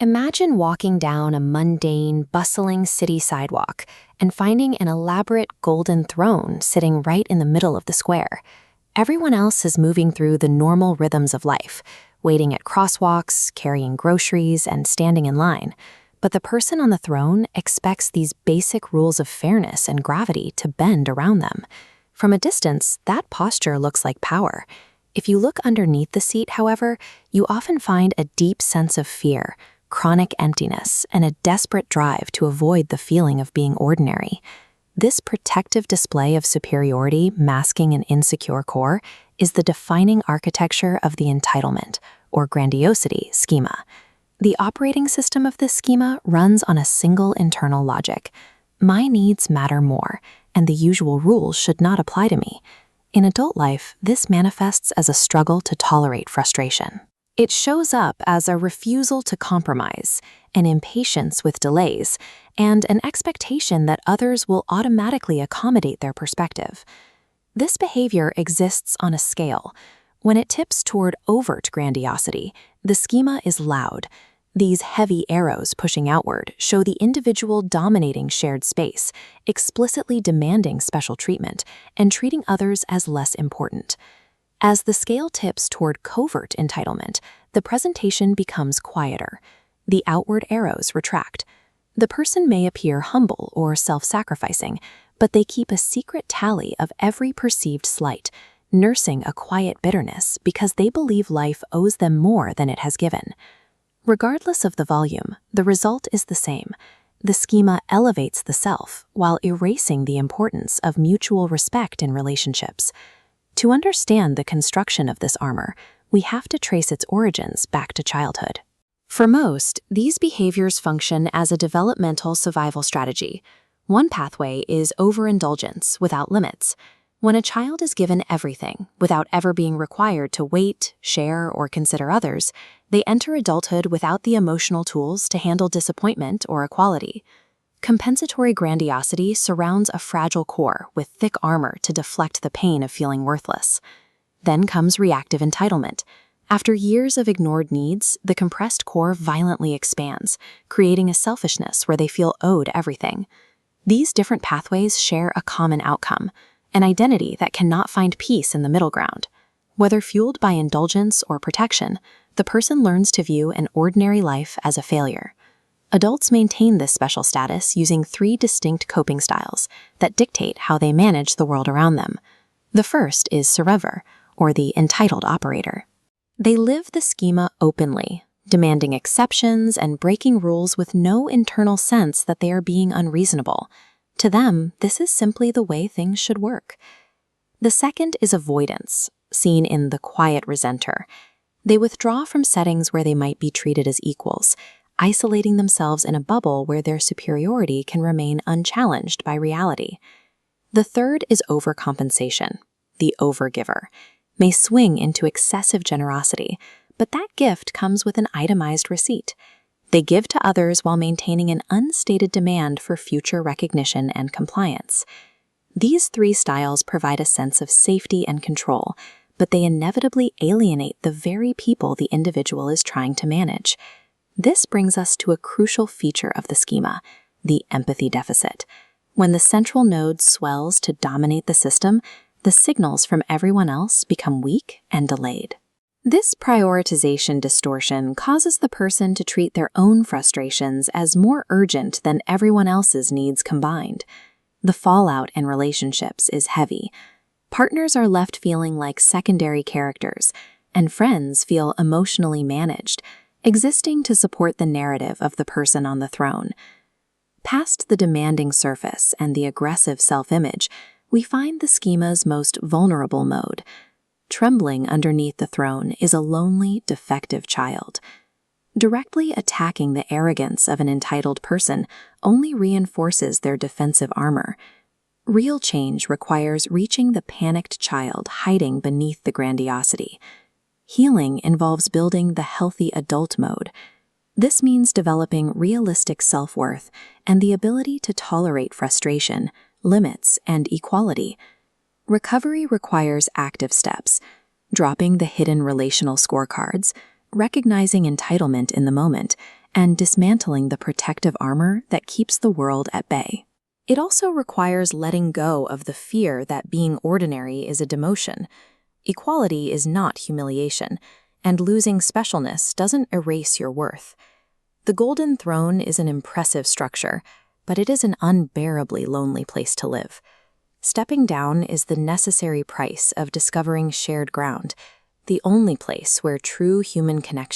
Imagine walking down a mundane, bustling city sidewalk and finding an elaborate golden throne sitting right in the middle of the square. Everyone else is moving through the normal rhythms of life, waiting at crosswalks, carrying groceries, and standing in line. But the person on the throne expects these basic rules of fairness and gravity to bend around them. From a distance, that posture looks like power. If you look underneath the seat, however, you often find a deep sense of fear, chronic emptiness, and a desperate drive to avoid the feeling of being ordinary. This protective display of superiority masking an insecure core is the defining architecture of the entitlement, or grandiosity, schema. The operating system of this schema runs on a single internal logic. My needs matter more, and the usual rules should not apply to me. In adult life, this manifests as a struggle to tolerate frustration. It shows up as a refusal to compromise, an impatience with delays, and an expectation that others will automatically accommodate their perspective. This behavior exists on a scale. When it tips toward overt grandiosity, the schema is loud. These heavy arrows pushing outward show the individual dominating shared space, explicitly demanding special treatment, and treating others as less important. As the scale tips toward covert entitlement, the presentation becomes quieter. The outward arrows retract. The person may appear humble or self-sacrificing, but they keep a secret tally of every perceived slight, nursing a quiet bitterness because they believe life owes them more than it has given. Regardless of the volume, the result is the same. The schema elevates the self while erasing the importance of mutual respect in relationships. To understand the construction of this armor, we have to trace its origins back to childhood. For most, these behaviors function as a developmental survival strategy. One pathway is overindulgence without limits. When a child is given everything without ever being required to wait, share, or consider others, they enter adulthood without the emotional tools to handle disappointment or equality. Compensatory grandiosity surrounds a fragile core with thick armor to deflect the pain of feeling worthless. Then comes reactive entitlement. After years of ignored needs, the compressed core violently expands, creating a selfishness where they feel owed everything. These different pathways share a common outcome, an identity that cannot find peace in the middle ground. Whether fueled by indulgence or protection, the person learns to view an ordinary life as a failure. Adults maintain this special status using 3 distinct coping styles that dictate how they manage the world around them. The first is survivor, or the entitled operator. They live the schema openly, demanding exceptions and breaking rules with no internal sense that they are being unreasonable. To them, this is simply the way things should work. The second is avoidance, seen in the quiet resenter. They withdraw from settings where they might be treated as equals, isolating themselves in a bubble where their superiority can remain unchallenged by reality. The third is overcompensation. The overgiver may swing into excessive generosity, but that gift comes with an itemized receipt. They give to others while maintaining an unstated demand for future recognition and compliance. These 3 styles provide a sense of safety and control, but they inevitably alienate the very people the individual is trying to manage. This brings us to a crucial feature of the schema, the empathy deficit. When the central node swells to dominate the system, the signals from everyone else become weak and delayed. This prioritization distortion causes the person to treat their own frustrations as more urgent than everyone else's needs combined. The fallout in relationships is heavy. Partners are left feeling like secondary characters, and friends feel emotionally managed, existing to support the narrative of the person on the throne. Past the demanding surface and the aggressive self-image, we find the schema's most vulnerable mode. Trembling underneath the throne is a lonely, defective child. Directly attacking the arrogance of an entitled person only reinforces their defensive armor. Real change requires reaching the panicked child hiding beneath the grandiosity. Healing involves building the healthy adult mode. This means developing realistic self-worth and the ability to tolerate frustration, limits, and equality. Recovery requires active steps, dropping the hidden relational scorecards, recognizing entitlement in the moment, and dismantling the protective armor that keeps the world at bay. It also requires letting go of the fear that being ordinary is a demotion. Equality is not humiliation, and losing specialness doesn't erase your worth. The Golden Throne is an impressive structure, but it is an unbearably lonely place to live. Stepping down is the necessary price of discovering shared ground, the only place where true human connection